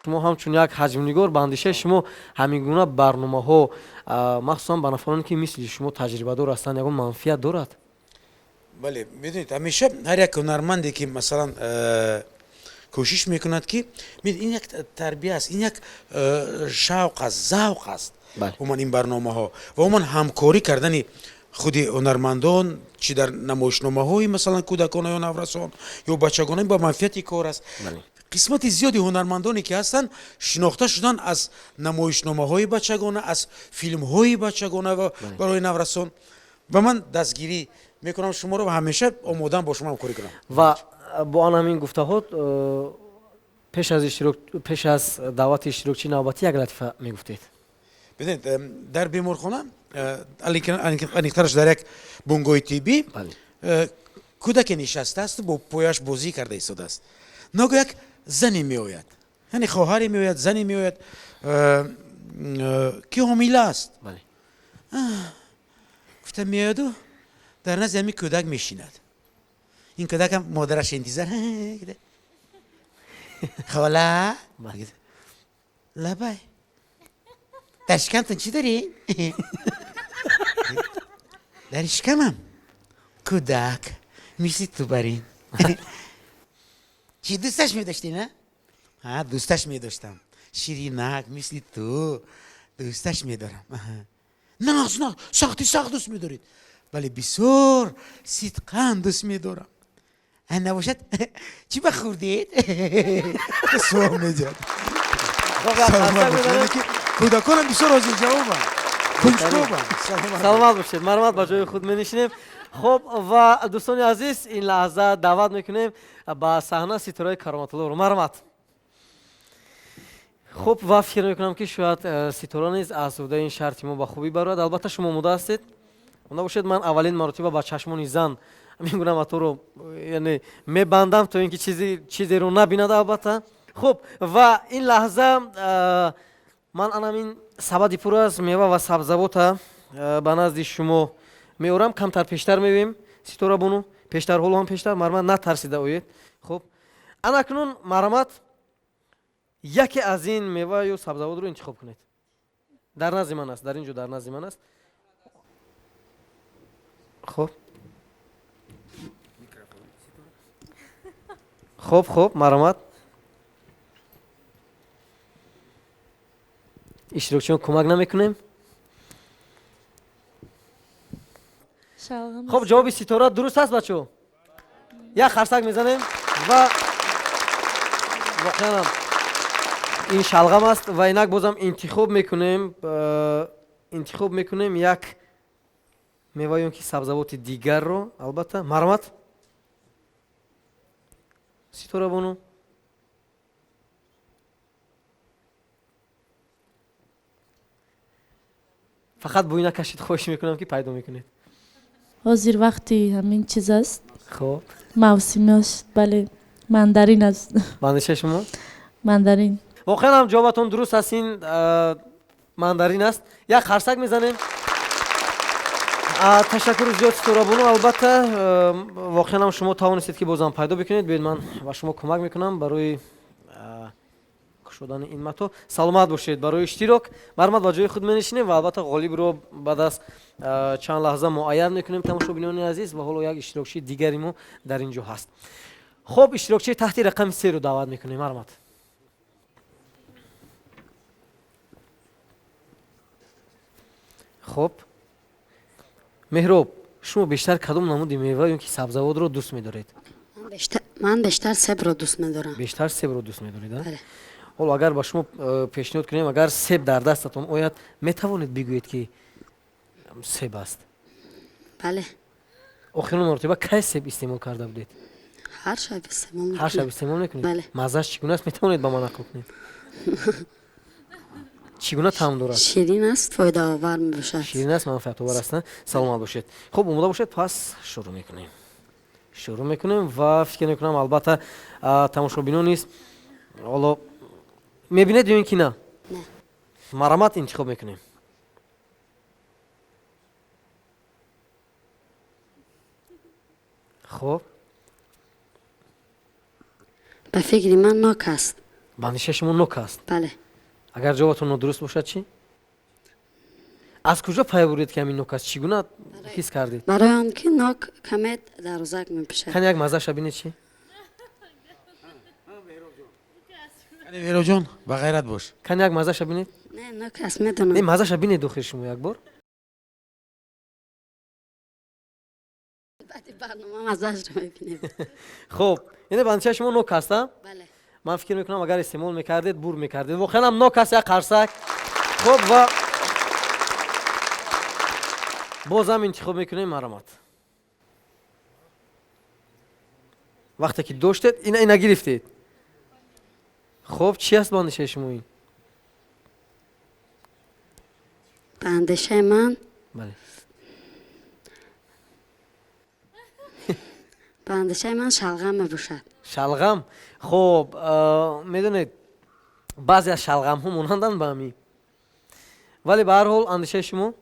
шумо ҳамчун як ҳаҷмнигор ба андешаи шумо ҳамин гуна барномаҳо махсусан ба нафароне ки мисли шумо таҷрибадор ҳастанд ягон манфиат дорад? бале, медонед ҳамеша ҳар як ҳунарманде ки масалан кӯшиш мекунад ки ин як тарбия аст, ин як шавқ аст, завқ аст. умуман ин барномаҳо ва умуман ҳамкорӣ кардани худи ҳунармандон чӣ дар намоишномаҳои масалан кӯдакона ё наврасон ё бачагона ба манфиати кор аст. қисмати зиёди ҳунармандоне ки ҳастанд шинохта шудан аз намоишномаҳои бачагона, аз филмҳои бачагона ва барои наврасон. ба ман дастгирӣ мекунам шуморо ва ҳамеша омодаам бо шумо ҳамкорӣ кунам. ва бо ан ҳамин гуфтаҳо пеш аз даъвати иштирокчии навбатӣ як латифа мегуфтед. бинед дар беморхона аниқтараш дар як бунгоҳи тиббӣ кӯдаке нишастааст бо пояш бозӣ карда истодааст. ногоҳ як зане меояд, яъне хоҳаре меояд, зане меояд ки ҳомила аст. гуфта меояду дар назди ҳамин кӯдак мешинад. ин кӯдакам модараш интизор хола лабай дар шикамтон чӣ дорӣ? дар шикамам кӯдак мисли ту барин. чӣ дӯсташ медоштӣ на? дӯсташ медоштам. ширинак мисли ту. دوستش میدارم. نه سخت دوست میدارید، ولی بسیار صدقاً دوست میدارم. نباشد چی بخوردید؟ سوام نجات. خب یک خرسک میزنیم. کودکانم بسیار حاضر جوابم، کنجکاوم. سلامت باشید. مرمت با جای خود می‌نشینیم. خب و دوستان عزیز این لحظه دعوت میکنیم با صحنه ستاره کرامت الله رو. مرمت. خب و فکر میکنم که شاید ستاره نیز آسوده این شرط ما با خوبی برود. البته شما مونده هستید. اوندا باشید من اولین مرتبه با چشمان زن میگم تو رو یعنی میبندم تو اینکه چیزی رو نبیند. البته خب و این لحظه من این سبد پر از میوه و سبزیجات به نزد شما میارم. کمتر پیشتر میبینیم ستاره بونو پیشتر هولو هم پیشتر مرمت نترسیده اوید. خب اکنون مرمت یکی از این میوه یا سبزیجات رو انتخاب کنید. در نزد من است، در اینجا در نزد من است. خب مرمت اشتراکچیان کمک نمیکنیم. شلغم خب جواب ستاره درست است بچو. یک خرسک میزنیم و واقعا این شلغم است و اینک بازم انتخاب میکنیم یک میوه یا که سبزیجات دیگر رو. البته مرمت ستاره بونو فقط بوی نکشید. خواهش میکنم که پیدا میکنید. حاضر وقتی همین چیز است خب موسمیش بله ماندارین است. بندشه شما ماندارین واقعا هم جوابتون درست است. این ماندارین است. یک خرسک میزنیم. تشکر زیاد ستاره بونو. البته واقعا هم شما توانستید که بازم پیدا بکنید. بیاید من و شما کمک میکنم برای شدن این متو. سلامت باشید. برای اشتراک مرمت با جای خود می‌نشینیم و البته غالب رو بعد از چند لحظه معاین میکنیم تماشاگران عزیز. و حالا یک اشتراکچی دیگری ما در اینجا هست. خب اشتراکچی تحت رقم 3 رو دعوت میکنیم. مرمت خب مهراب شما بیشتر کدام نمود میوه یا که سبزیجات رو دوست می‌دارید؟ من بیشتر سب رو دوست میدارم. بیشتر سب رو دوست می‌دارید؟ بله. حالا اگر با شما پیشنهاد کنیم اگر سب در دستتون آید میتوانید بگویید که سب است؟ بله. آخرین مرتبه کی سب استعمال کرده بودید؟ هر شب استعمال میکنم. هر شب استعمال میکنید؟ بله. مزهش چگونه است میتوانید با من نقل کنید؟ چگونه طعم دارد؟ شیرین است، فایده آور میباشد. شیرین است، منفعت آور است. سلامت باشید. خب اومده باشید پس شروع میکنیم و فکر میکنم البته تماشابینان نیست. حالا میبینید یا اینکه نه؟ نه. مرمت انتخاب میکنیم. خب به فکر من ناک است. بندشه شما نوک است. بله. اگر جوابتون درست باشد چی؟ از کجا پی برید که همین نوک است؟ چگونه حس کردید؟ برای آنکه ناک کمی درازک میپیشد. کن یک مزه شبینه چی؟ مهراب جان با غیرت باش. کن یک مزه شبینید؟ نه ناک است این میدونم. مزه شبینید دو خیر شما یک بار. بعد برنامه مزهش رو میبینیم. خب این بندشه شما نوک است؟ بله. من فکر میکنم اگر استعمال میکردید بور میکردید. واقعا هم نوک است یک قرصک. خب و بازم انتخاب میکنیم مرمت. وقتی که داشتید اینا گرفتید. خب چی است بندشه شما این؟ بندشه من بله. بندشه من شلغم میباشد. شلغم. خب میدونید بعضی از شلغم ها مانندن به همی، ولی به هر حال اندیشه شما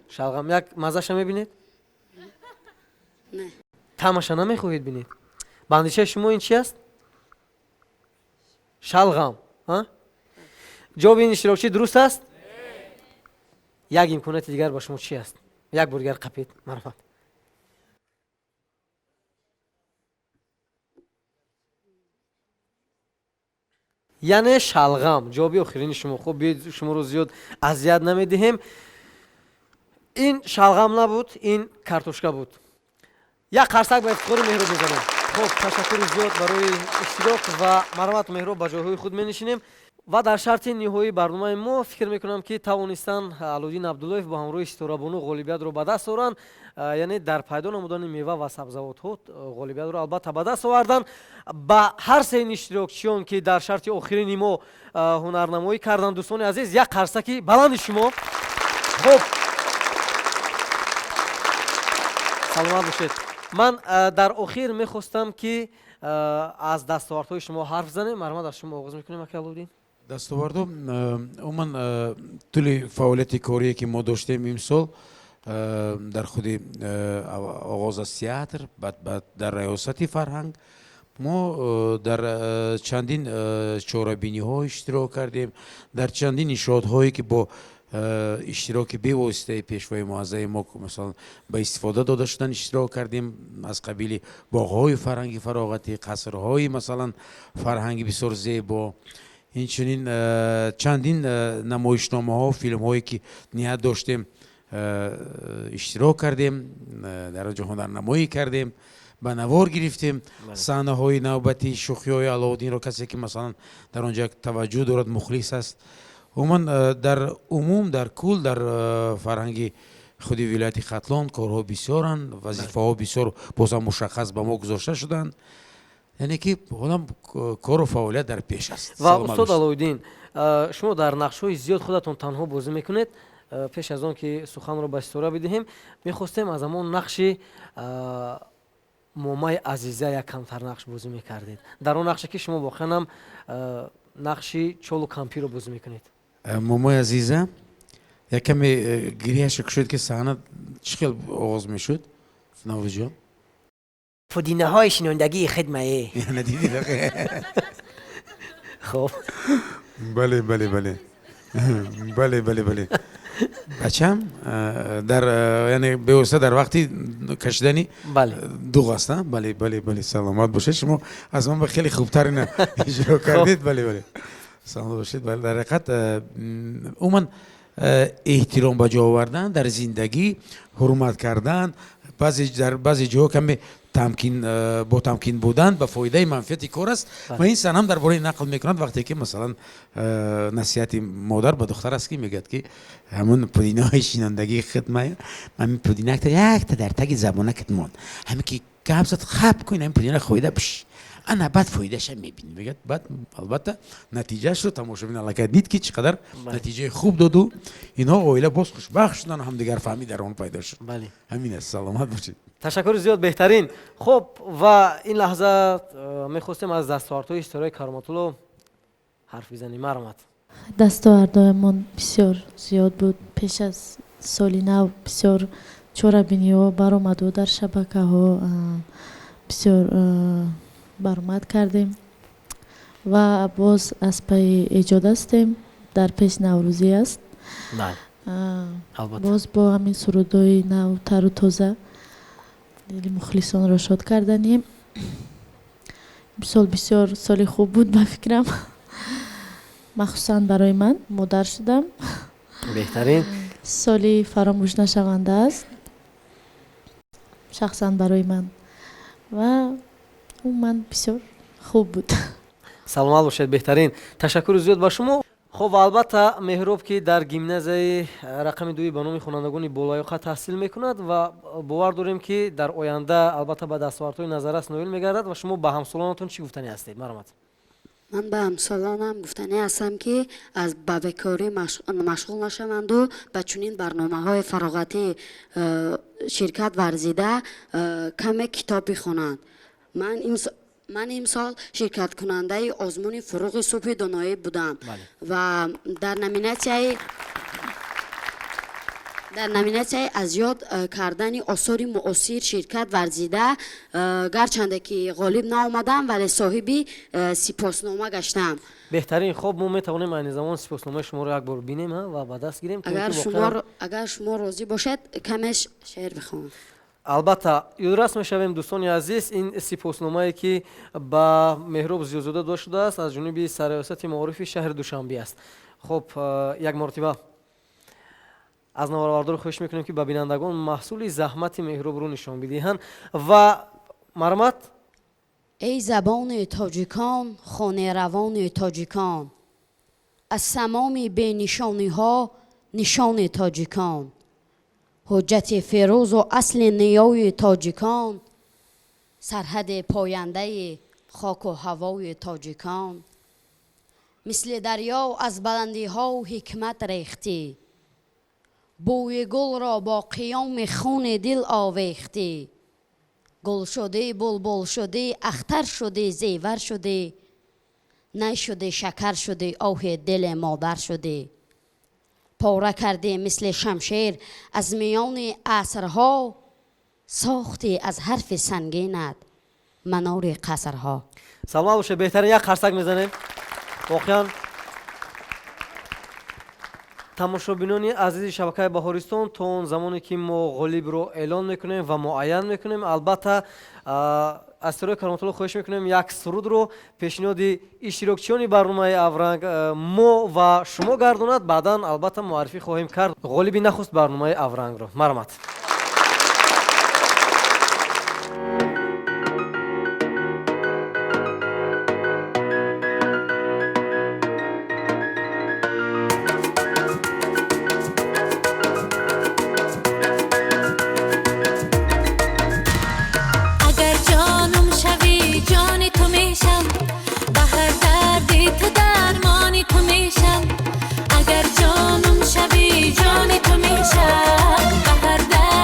شلغم یک مزهش میبینید؟ نه. طعمش نمیخواهید بینید. به اندیشه شما این چی است؟ شلغم. جواب این اشتراکچی درست است؟ یک امکانات دیگر با شما چی است؟ یک برگر قپید. مرحبا. یعنی شلغم جوابی آخرین شما. خب بیاید شما رو زیاد اذیت نمیدهیم. این شلغم نبود، این کارتوشکا بود. یک قرصک به افتخار مهراب میزنیم. خب تشکر زیاد برای اشتراک و مرحمت مهراب به جایهای خود می‌نشینیم و در شرط نهایی برنامه ما فکر میکنم که توانستن علودین عبداللهیف با همراه ستوره‌بانو غالبیت رو به دست آورند. یعنی در پیدا نمودن میوه و سبزیجات غالبیت رو البته به دست آوردن. با هر سه اشتراکچیان که در شرط آخرین ما هنرنمایی کردن دوستان عزیز یک قرصکی بلند شما. خب سلامت باشید. من در آخر میخواستم که از دستاوردهای شما حرف زنیم. مرحمت از شما آغاز میکنیم اکا علودین. دستاوردها عموما طول فعالیت کاری که ما داشتیم امسال در خود آغاز از تئاتر، بعد در ریاست فرهنگ ما در چندین چاره‌بینی ها اشتراک کردیم، در چندین نشاط‌هایی که با اشتراک به واسطه پیشوای معظم ما مثلا به استفاده داده شدن اشتراک کردیم، از قبیل باغ‌های فرهنگی فراغتی، قصرهای مثلا فرهنگی بسیار زیبا، این چنین چندین نمایشنامه ها، فیلم هایی که نیت داشتیم اشتراک کردیم، در آنجا هنرنمایی کردیم، به نوار گرفتیم. صحنه های نوبتی شوخی های علودین را کسی که مثلا در آنجا توجه دارد مخلص است. عموما در عموم در کل در فرهنگ خود ولایت ختلان کارها بسیارن، وظیفه ها بسیار بازم مشخص به ما گذاشته شدن، یعنی که حالا کار و فعالیت در پیش است. و استاد علودین شما در نقش های زیاد خودتون تنها بازی میکنید. پیش از آن که سخن رو به ستوره بدهیم میخواستیم از همون نقش مومای عزیزه یک کمتر نقش بازی میکردید. در اون نقشی که شما واقعا هم نقش چولو کمپی رو بازی میکنید. مومای عزیزه یک کمی گریهش شد که صحنه چقدر آغاز میشد نوروز جان؟ پودینه های شنوندگی خدمه. نه دیدی خب بله بله بله بله بله بله بچم در یعنی به واسطه در وقتی کشیدنی بله دو هستن. بله بله بله سلامت باشید. شما از من خیلی خوبتر اینا اجرا کردید. بله بله سلامت باشید. بله در حقیقت عموما احترام به جا آوردن در زندگی، حرمت کردن، در بعضی جاها کمی تمکین با تمکین بودن به فایده منفعت کار است. و این سن هم درباره نقل میکنند وقتی که مثلا نصیحت مادر به دختر است که میگد که همون پودینه های شینندگی خدمه من پودینه یک تا در تگ زبانکت مون همین که قبضت خب کنین همین پودینه خویده بش انا بعد فایدهش میبینی. میگه بعد البته نتیجهش رو تماشا ببین دید که چقدر نتیجه خوب داد و اینا عائله باز خوشبخت شدن، هم دیگر فهمی در اون پیدا شد. بله همین است. سلامت باشید. تشکر زیاد. بهترین. خب و این لحظه میخواستیم از دستاوردهای اشتراک کرامتولو حرف بزنیم. مرحمت. دستاوردهایمان بسیار زیاد بود. پیش از سالی نو بسیار چاره‌بینی ها برآمد و در شبکه ها بسیار برآمد کردیم و باز از پی ایجاد هستیم. در پیش نوروزی است. البته باز با همین سرودهای نو تر و تازه دل مخلصان را شاد کردنیم. سال بسیار سال خوب بود به فکرم، مخصوصا برای من مادر شدم. بهترین. سالی فراموش نشونده است شخصا برای من و اون من بسیار خوب بود. سلامت باشید. بهترین. تشکر زیاد با شما. خب البته مهراب که در گیمنازیای رقم 2 به نام خوانندگان بالایقه تحصیل میکند و باور داریم که در آینده البته به دستاوردهای نظررس نایل میگردد و شما به همسالانتون چی گفتنی هستید؟ مرحمت. من به همسالانم گفتنی هستم که از به بکاری مشغول نشوند و به چنین برنامه‌های فراغتی شرکت ورزیده کمی کتاب بخوانند. من امسال شرکت کننده آزمون فروغ صبح دانایی بودم و در نامیناسیون از یاد کردن آثار معاصر شرکت ورزیده گرچند که غالب نآمدم ولی صاحب سپاسنامه گشتم. بهترین. خب ما میتوانیم این زمان سپاسنامه شما رو یک بار ببینیم و به دست گیریم. اگر شما راضی باشید کمش شعر بخوانم. албатта ёдрас мешавем дӯстони азиз ин сипосномае ки ба меҳроб зиёзода дод шудааст аз ҷониби сарриёсати маорифи шаҳри душанбе аст. хуб як мартиба аз наваровардоро хоҳиш мекунем ки ба бинандагон маҳсули заҳмати меҳробро нишон бидиҳанд ва марҳамат. ای زبان تاجیکان خانه روان تاجیکان از تمام به نشانی ها نشان تاجیکان حجت فیروز و اصل نیای تاجیکان سرحد پاینده خاک و هوای تاجیکان مثل دریا از بلندی ها و حکمت ریختی بوی گل را با قیام خون دل آویختی گل شده بلبل شده اختر شده زیور شده نی شده شکر شده آه دل مادر شده پاره کرده مثل شمشیر از میان عصرها ساختی از حرف سنگینت منار قصرها. саломат боше. беҳтарин як қарсак мезанем. воқеан тамошобинони азизи шабакаи баҳористон то он замоне ки мо ғолибро эълон мекунем ва муайян мекунем албатта аз сирои кароматулло хоҳиш мекунем як сурудро пешниҳоди иштирокчиёни барномаи авранг мо ва шумо гардонад баъдан албатта муаррифӣ хоҳем кард ғолиби нахуст барномаи аврангро. марҳамат. اگر جانم شوی جان تو میشم به هر درد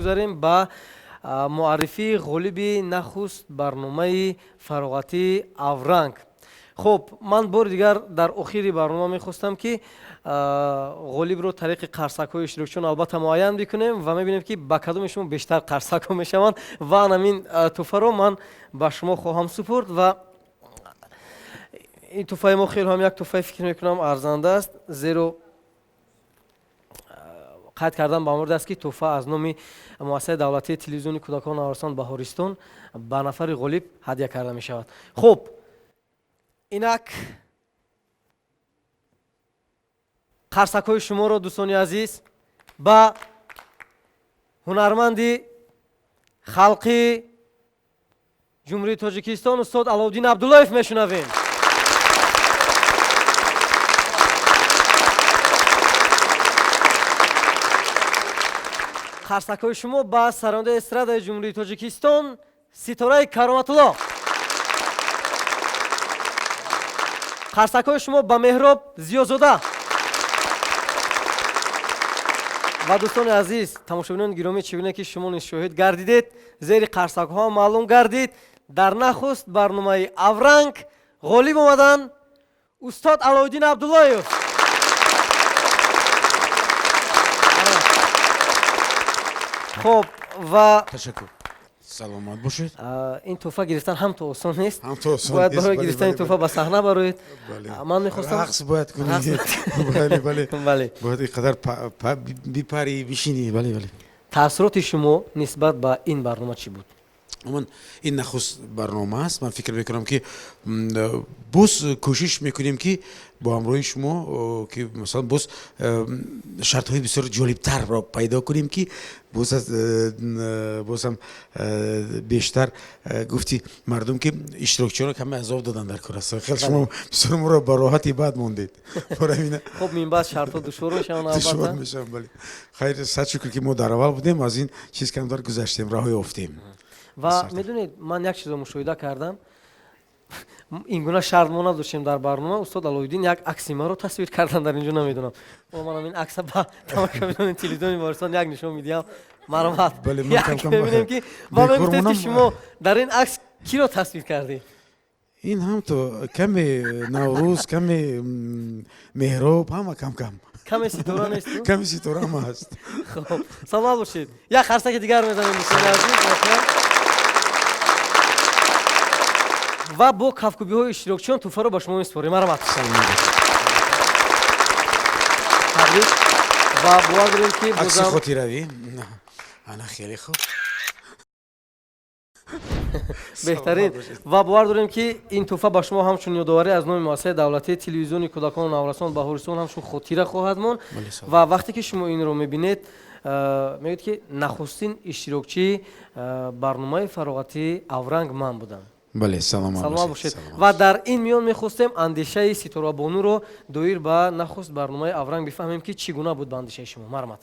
بگذاریم با معرفی غالب نخست برنامه فراغتی اورنگ. خب من بار دیگر در آخر برنامه میخواستم که غالب رو طریق قرصک های اشتراکچیان البته معین بکنیم و میبینیم که با کدوم شما بیشتر قرصک ها میشوند و همین توفه رو من به شما خواهم سپرد و این توفه ما خیلی هم یک توفه فکر میکنم ارزنده است، زیرا قید کردم با مورد است که توفه از نام مؤسسه دولتی تلویزیونی کودکان نوارستان بهارستان به نفر غالب هدیه کرده می شود. خب اینک قرصک های شما رو دوستان عزیز با هنرمند خلقی جمهوری تاجیکستان استاد علاءالدین عبداللهیف میشنویم. قرصک های شما با سرانده استراد جمهوری تاجیکستان ستاره کرامت‌الله. قرصک های شما با مهراب زیازاده. و دوستان عزیز تماشاگران گرامی چگونه که شما نیز شاهد گردیدید زیر قرصک ها معلوم گردید در نخست برنامه اورنگ غالب آمدن استاد علاءالدین عبداللهیف. خب و تشکر. سلامت باشید. این توفه گرفتن هم تو آسان نیست. هم تو آسان باید نیست. برای بله، گرفتن این بله، توفه به صحنه بروید. بله. من میخواستم رقص باید کنید. رقص. بله بله. بله. باید اینقدر بیپری بشینی. بله بله. تاثیرات شما نسبت به این برنامه چی بود؟ من این نخست برنامه است. من فکر میکنم که باز کوشش میکنیم که با همراه شما که مثلا باز شرط های بسیار جالبتر را پیدا کنیم که باز هم بیشتر گفتی مردم که اشتراکچیان کمی عذاب دادن در کار است. خیلی شما بسیار ما را با راحتی بعد موندید. خب من بعد شرط ها دشوار میشن دشوار میشن. بله خیر صد شکر که ما در اول بودیم از این چیز کم دار گذشتیم راه افتیم. و میدونید من یک چیز رو مشاهده کردم این گونه شرط ما نداشتیم در برنامه. استاد علاءالدین یک عکس ما رو تصویر کردن در اینجا نمیدونم و من این عکس با تماشاگران تلویزیون بهارستان یک نشون میدم مرحمت. بله من کم کم ببینیم که ما میگفتیم که شما در این عکس کی رو تصویر کردید؟ این هم تو کمی نوروز کمی مهراب همه کم کم کمی ستاره نیست؟ کمی ستاره هم هست. خب سلام باشید. یک خرسک دیگر میزنیم دوستان عزیز و با کفکوبی های اشتراکچیان توفه رو با شما میسپاریم. مرحمت. تبریک و باور داریم که عکس خاطی روی انا خیلی خوب بهترین و باور داریم که این توفه با شما همچون یادآوری از نام مؤسسه دولتی تلویزیونی کودکان نوارستان بهارستان همچون خاطره خواهد ماند و وقتی که شما این رو میبینید میگید که نخستین اشتراکچی برنامه فراغتی اورنگ من بودم. بله سلام باشید. و در این میان میخواستیم اندیشه ستاره بانو رو دایر به نخست برنامه اورنگ بفهمیم که چگونه بود به اندیشه شما. مرحمت.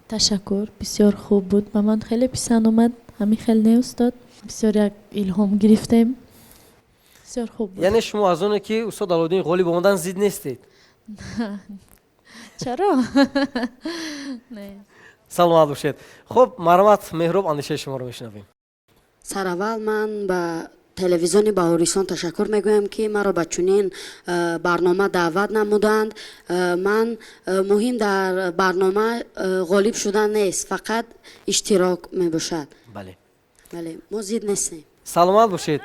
تشکر. بسیار خوب بود. به من خیلی پسند اومد. همین خیلی نه استاد. بسیار یک الهام گرفتیم. بسیار خوب بود. یعنی شما از اونه که استاد علاءالدین غالب آمدن زید نیستید؟ چرا؟ نه. سلامت باشید. خب مرحمت مهراب اندیشه شما رو میشنویم. سراول من به تلویزیون بهارستان تشکر میگویم که مرا به چنین برنامه دعوت نمودند. من مهم در برنامه غالب شدن نیست، فقط اشتراک میباشد. بله. بله ما زید نیستیم. سلامت باشید.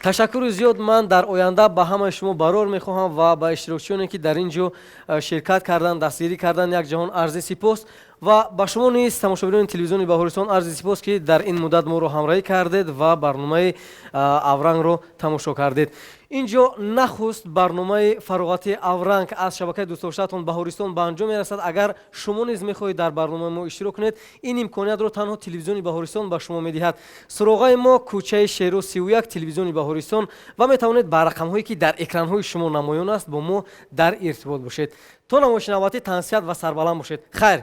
تشکر زیاد من در آینده به همه شما برار میخواهم و به اشتراکچیانی که در اینجا شرکت کردن دستگیری کردن یک جهان عرض سپاس و به شما نیز تماشاگران تلویزیون بهارستان عرض سپاس که در این مدت ما رو همراهی کردید و برنامه اورنگ رو تماشا کردید. اینجا نخست برنامه فراغتی اورنگ از شبکه دوستداشتتون بهارستان به انجام میرسد. اگر شما نیز میخواهید در برنامه ما اشتراک کنید این امکانیت رو تنها تلویزیون بهارستان به شما میدهد. سراغ ما کوچه شیرو 31 تلویزیون بهارستان و میتوانید با رقم هایی که در اکران های شما نمایان است با ما در ارتباط باشید. تا نمایش نوبتی تنسیت و سربلند باشید. خیر.